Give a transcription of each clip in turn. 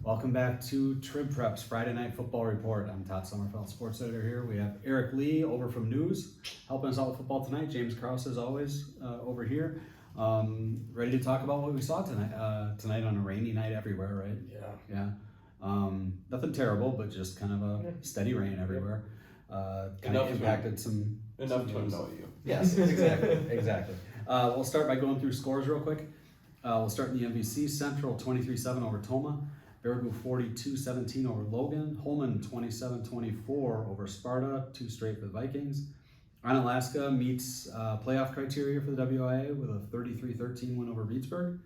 Welcome back to TribPreps Friday Night Football Report. I'm Todd Sommerfeldt, sports editor here. We have Eric Lee over from News helping us out with football tonight. James Krause, as always, over here. Ready to talk about what we saw tonight on a rainy night everywhere, right? Yeah. Nothing terrible, but just kind of a steady rain everywhere. Kind of impacted some Enough to annoy you. Yes, exactly. We'll start by going through scores real quick. We'll start in the MVC. Central 23-7 over Toma. Baraboo 42-17 over Logan. Holman 27-24 over Sparta. 2 straight for the Vikings. Alaska meets playoff criteria for the WIA with a 33-13 win over Reedsburg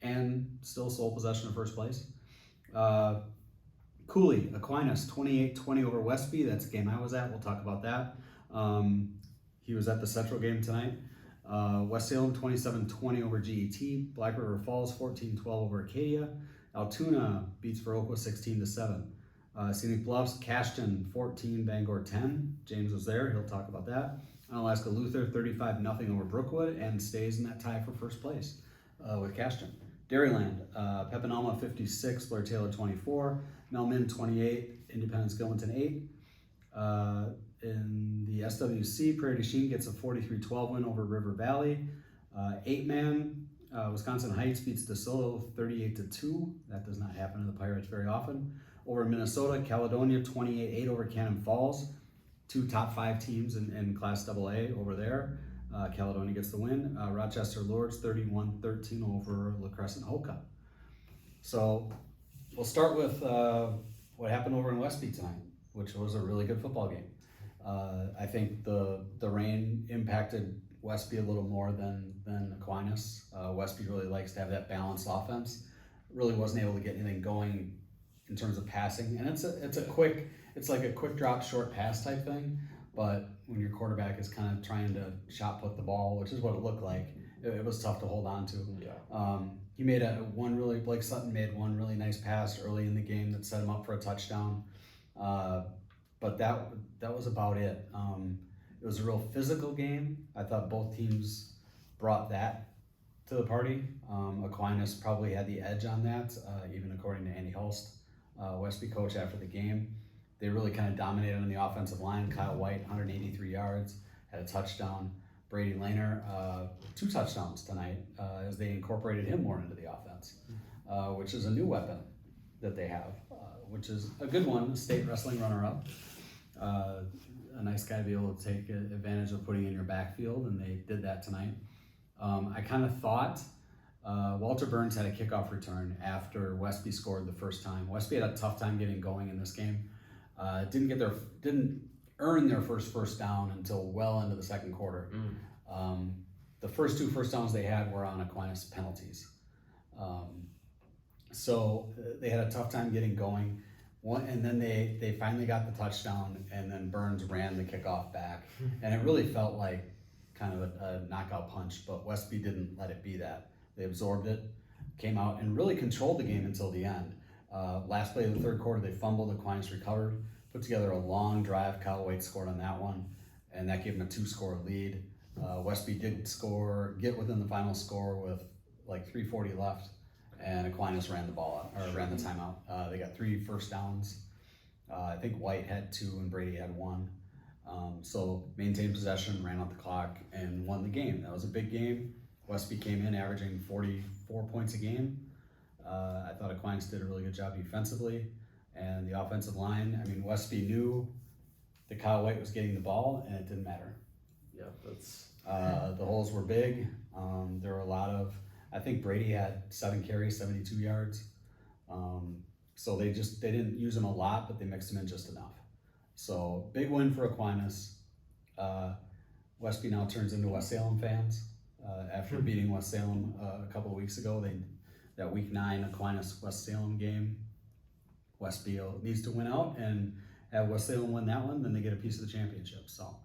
and still sole possession of first place. Cooley, Aquinas 28-20 over Westby. That's a game I was at. We'll talk about that. He was at the Central game tonight. West Salem 27-20 over GET. Black River Falls 14-12 over Acadia. Altoona beats Viroqua 16-7. Scenic Bluffs, Cashton 14, Bangor 10. James was there, he'll talk about that. Alaska Luther 35-0 over Brookwood and stays in that tie for first place with Cashton. Dairyland, Pepinoma 56, Blair Taylor 24, Melmin 28, Independence Gilmanton 8. In the SWC, Prairie du Chien gets a 43-12 win over River Valley. 8-man, Wisconsin Heights beats DeSoto 38-2. That does not happen to the Pirates very often. Over Minnesota, Caledonia 28-8 over Cannon Falls. 2 top 5 teams in Class AA over there. Caledonia gets the win. Rochester Lourdes 31-13 over La Crescent Hoka. So we'll start with what happened over in Westby tonight, which was a really good football game. I think the rain impacted Westby a little more than Aquinas. Westby really likes to have that balanced offense. Really wasn't able to get anything going in terms of passing, and it's like a quick drop, short pass type thing. But when your quarterback is kind of trying to shot put the ball, which is what it looked like, it was tough to hold on to. Yeah. He made Blake Sutton made one really nice pass early in the game that set him up for a touchdown. But that was about it. It was a real physical game. I thought both teams brought that to the party. Aquinas probably had the edge on that, even according to Andy Hulst, Westby coach after the game. They really kind of dominated on the offensive line. Kyle White, 183 yards, had a touchdown. Brady Lehner, 2 touchdowns tonight as they incorporated him more into the offense, which is a new weapon that they have, which is a good one, state wrestling runner-up. A nice guy to be able to take advantage of putting in your backfield, and they did that tonight. I kind of thought Walter Burns had a kickoff return after Westby scored the first time. Westby had a tough time getting going in this game. Didn't earn their first down until well into the second quarter. The first 2 first downs they had were on Aquinas penalties. So they had a tough time getting going. And then they finally got the touchdown, and then Burns ran the kickoff back. And it really felt like kind of a knockout punch, but Westby didn't let it be that. They absorbed it, came out, and really controlled the game until the end. Last play of the third quarter, they fumbled, Aquinas recovered, put together a long drive. Kyle White scored on that one, and that gave them a 2-score lead. Westby did get within the final score with like 3:40 left, and Aquinas ran the ball out, or ran the timeout. They got 3 first downs. I think White had 2 and Brady had 1. So maintained possession, ran out the clock, and won the game. That was a big game. Westby came in averaging 44 points a game. I thought Aquinas did a really good job defensively, and the offensive line. I mean, Westby knew that Kyle White was getting the ball, and it didn't matter. Yeah, that's. The holes were big. There were a lot of. I think Brady had 7 carries, 72 yards. So they didn't use him a lot, but they mixed him in just enough. So big win for Aquinas. Westby now turns into West Salem fans after beating West Salem a couple of weeks ago. That week 9 Aquinas West Salem game. Westby needs to win out and have West Salem win that one, then they get a piece of the championship. So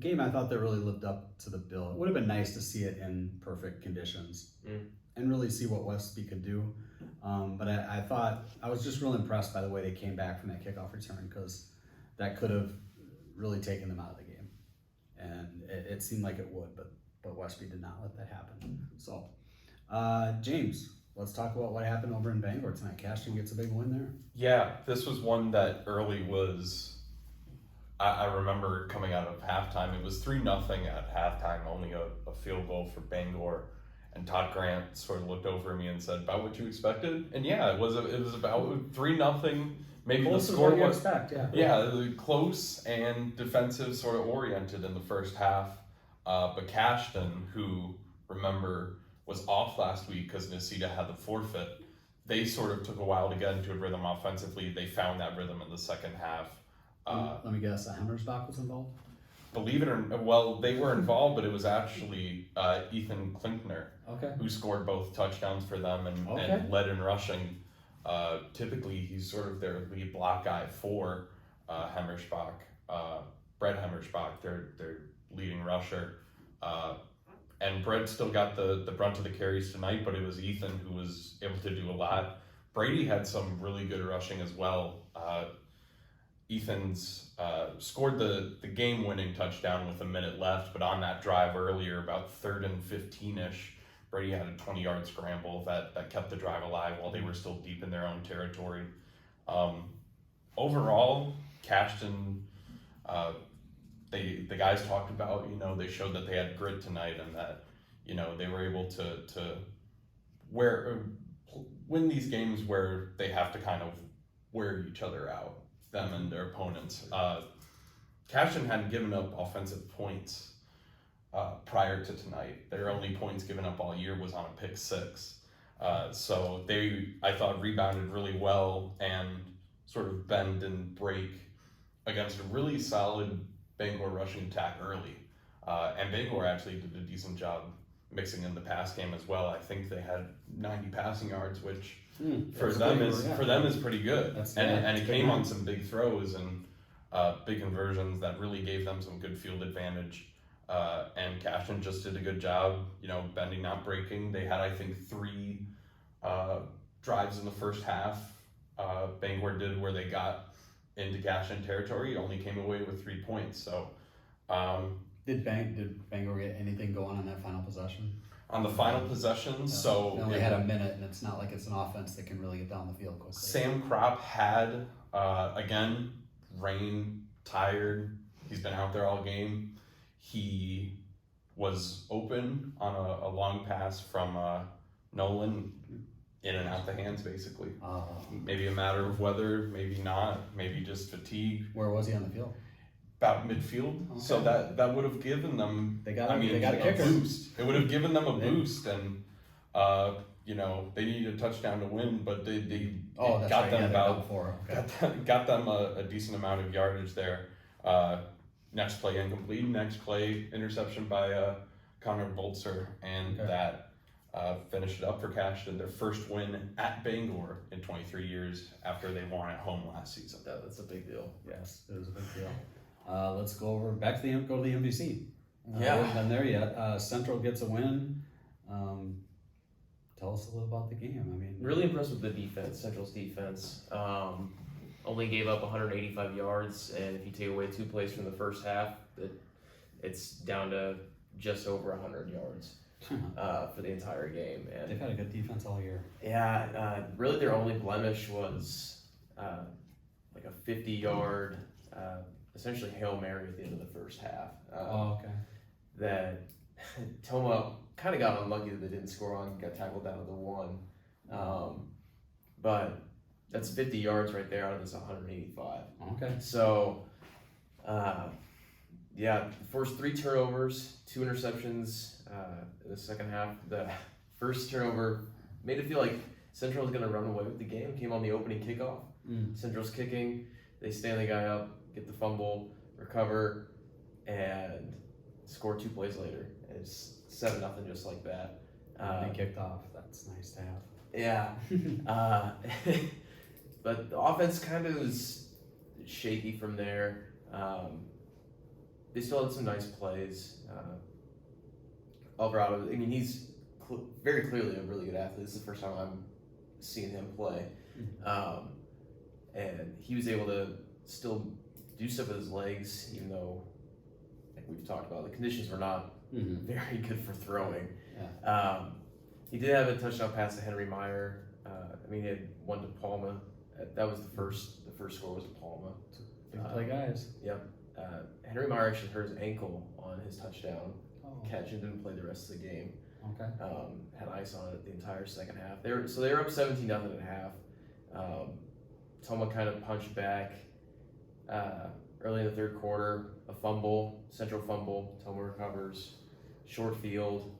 game I thought that really lived up to the bill. It would have been nice to see it in perfect conditions and really see what Westby could do. But I thought I was just real impressed by the way they came back from that kickoff return, because that could have really taken them out of the game, and it seemed like it would, but Westby did not let that happen. So James, let's talk about what happened over in Bangor tonight. Cashton gets a big win there. Yeah, this was one that early was, I remember coming out of halftime, it was 3-0 at halftime, only a field goal for Bangor. And Todd Grant sort of looked over at me and said, about what you expected? And yeah, it was about 3-0, maybe Close the is score what you was, expect, yeah. yeah, close and defensive sort of oriented in the first half. But Cashton, who, remember, was off last week because Necedah had the forfeit, they sort of took a while to get into a rhythm offensively. They found that rhythm in the second half. Let me guess, Hammersbach was involved? Believe it or not, well, they were involved, but it was actually Ethan Klinkner Okay. who scored both touchdowns for them and led in rushing. Typically, he's sort of their lead block guy for Hammersbach. Brett Hammersbach, their leading rusher. And Brett still got the brunt of the carries tonight, but it was Ethan who was able to do a lot. Brady had some really good rushing as well. Ethan's scored the game-winning touchdown with a minute left, but on that drive earlier, about 3rd and 15-ish, Brady had a 20-yard scramble that kept the drive alive while they were still deep in their own territory. Overall, Cashton, the guys talked about, they showed that they had grit tonight and that, they were able to win these games where they have to kind of wear each other out, them and their opponents. Cashton hadn't given up offensive points prior to tonight. Their only points given up all year was on a pick 6. So I thought, rebounded really well and sort of bend and break against a really solid Bangor rushing attack early. And Bangor actually did a decent job mixing in the pass game as well. I think they had 90 passing yards, which for them is pretty good. And it came on some big throws and big conversions that really gave them some good field advantage. And Cashton just did a good job, bending, not breaking. They had, I think, 3 drives in the first half. Bangor did where they got into Cashton territory, only came away with 3 points. So, did Bangor get anything going on that final possession? On the final possession, so they only had a minute, and it's not like it's an offense that can really get down the field quickly. Sam Kropp had again, rain, tired. He's been out there all game. He was open on a long pass from Nolan, in and out the hands basically. Maybe a matter of weather, maybe not, maybe just fatigue. Where was he on the field? About midfield. Okay. So that would have given them they got a kicker. Boost. It would have given them a boost, and they needed a touchdown to win, but they got them got them a decent amount of yardage there. Next play incomplete, next play interception by Connor Boltzer, and that finished it up for Cashton, their first win at Bangor in 23 years after they won at home last season. That's a big deal. Yes, it was a big deal. Let's go to the MVC. We Yeah. haven't been there yet. Central gets a win. Tell us a little about the game. I mean, Really impressed with the defense, Central's defense. Only gave up 185 yards, and if you take away 2 plays from the first half, it's down to just over 100 yards for the entire game. And they've had a good defense all year. Yeah, really their only blemish was like a 50-yard, essentially Hail Mary at the end of the first half. That Toma kind of got unlucky that they didn't score on, got tackled down to the 1. But that's 50 yards right there out of this 185. Okay. So, forced 3 turnovers, 2 interceptions in the second half. The first turnover made it feel like Central was going to run away with the game. Came on the opening kickoff. Central's kicking. They stand the guy up, get the fumble, recover, and score 2 plays later. And it's 7-0 just like that. They kicked off. That's nice to have. Yeah. But the offense kind of was shaky from there. They still had some nice plays. Alvarado, I mean, he's very clearly a really good athlete. This is the first time I'm seeing him play. And he was able to still do stuff with his legs, even though, like we've talked about, the conditions were not very good for throwing. He did have a touchdown pass to Henry Meyer. He had one to Palma. That was the first score was to Palma. Big play guys. Yep. Henry Meyer actually hurt his ankle on his touchdown catch and didn't play the rest of the game. Okay. Had ice on it the entire second half. They were up 17-0 at half. Toma kind of punched back early in the third quarter. A fumble, central fumble. Toma recovers. Short field.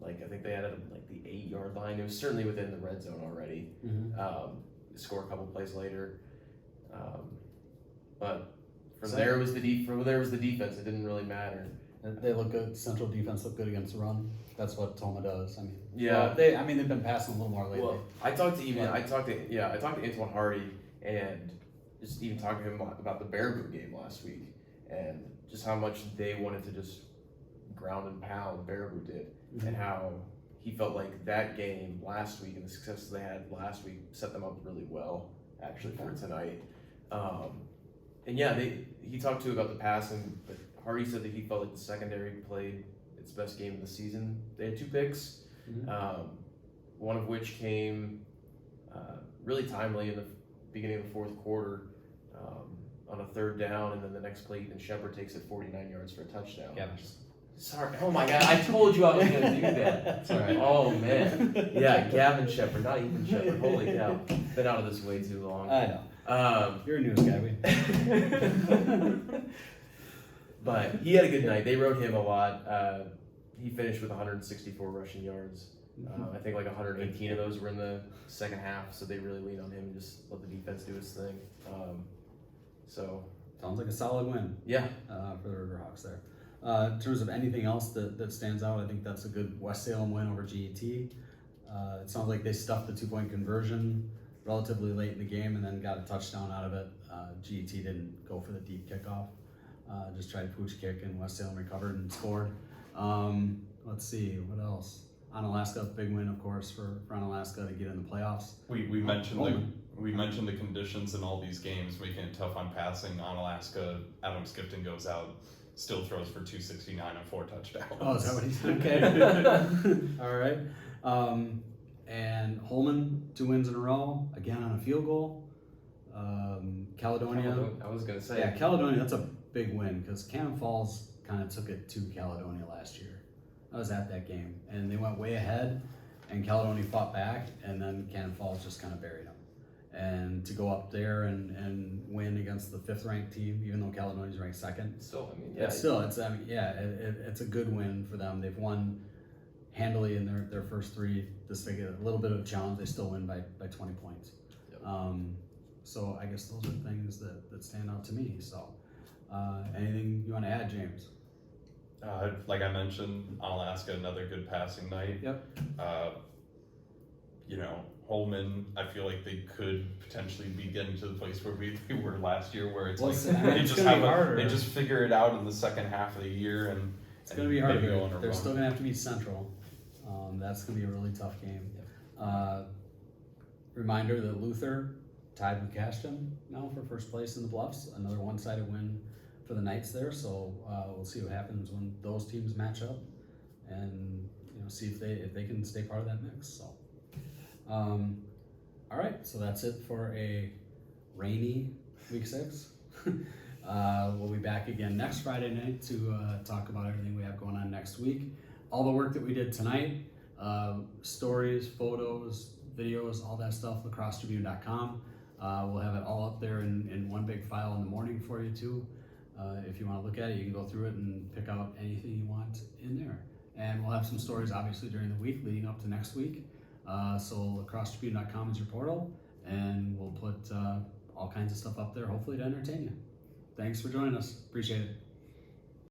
I think they had it at the 8-yard line. It was certainly within the red zone already. Mm-hmm. Score a couple plays later. But from there was the defense. It didn't really matter. They look good. Central defense look good against the run. That's what Toma does. Yeah. Well, they've been passing a little more lately. Well, I talked to Antoine Hardy and just even talked to him about the Bear Boot game last week and just how much they wanted to just ground and pound Bear Boot did, and how he felt like that game last week and the success they had last week set them up really well actually for tonight. He talked about the passing, but Hardy said that he felt like the secondary played its best game of the season. They had 2 picks, one of which came really timely in the beginning of the fourth quarter on a 3rd down, and then the next play, Ethan Shepard takes it 49 yards for a touchdown. Yeah. Sorry. Oh my God! I told you I was gonna do that. That's all right. Oh man. Yeah, Gavin Shepard, not Ethan Shepard. Holy cow! Been out of this way too long. I know. You're a news guy. But he had a good night. They rode him a lot. He finished with 164 rushing yards. I think 118 of those were in the second half, so they really leaned on him and just let the defense do its thing. Sounds like a solid win. Yeah. For the Riverhawks there. In terms of anything else that stands out, I think that's a good West Salem win over GET. It sounds like they stuffed the 2-point conversion relatively late in the game and then got a touchdown out of it. GET didn't go for the deep kickoff. Just tried pooch kick, and West Salem recovered and scored. Let's see, what else? Onalaska, big win, of course, for Onalaska to get in the playoffs. We mentioned the conditions in all these games, making it tough on passing. Onalaska, Adam Skipton goes out, still throws for 269 and 4 touchdowns. Oh, is that what he said? Okay. All right. And Holman, 2 wins in a row, again on a field goal. Caledonia. I was gonna say. Yeah, Caledonia, that's a big win because Cannon Falls kind of took it to Caledonia last year. I was at that game, and they went way ahead, and Caledonia fought back, and then Cannon Falls just kind of buried them. And to go up there and win against the 5th-ranked team, even though Caledonia's ranked 2nd, it's a good win for them. They've won handily in their first 3. This they get a little bit of a challenge. They still win by 20 points. Yep. So I guess those are things that stand out to me. So anything you want to add, James? Like I mentioned, Onalaska, another good passing night. Yep. Holman, I feel like they could potentially be getting to the place where they were last year, where it's they just figure it out in the second half of the year, and it's going to be hard. They're still going to have to meet Central. That's going to be a really tough game. Yep. Reminder that Luther tied with Cashton now for first place in the Bluffs. Another one-sided win for the Knights there. So we'll see what happens when those teams match up, and see if they can stay part of that mix. So. All right, so that's it for a rainy week 6. We'll be back again next Friday night to talk about everything we have going on next week. All the work that we did tonight, stories, photos, videos, all that stuff, lacrossetribune.com. We'll have it all up there in one big file in the morning for you too. If you want to look at it, you can go through it and pick out anything you want in there. And we'll have some stories obviously during the week leading up to next week. So lacrossetribune.com is your portal, and we'll put all kinds of stuff up there, hopefully to entertain you. Thanks for joining us. Appreciate it.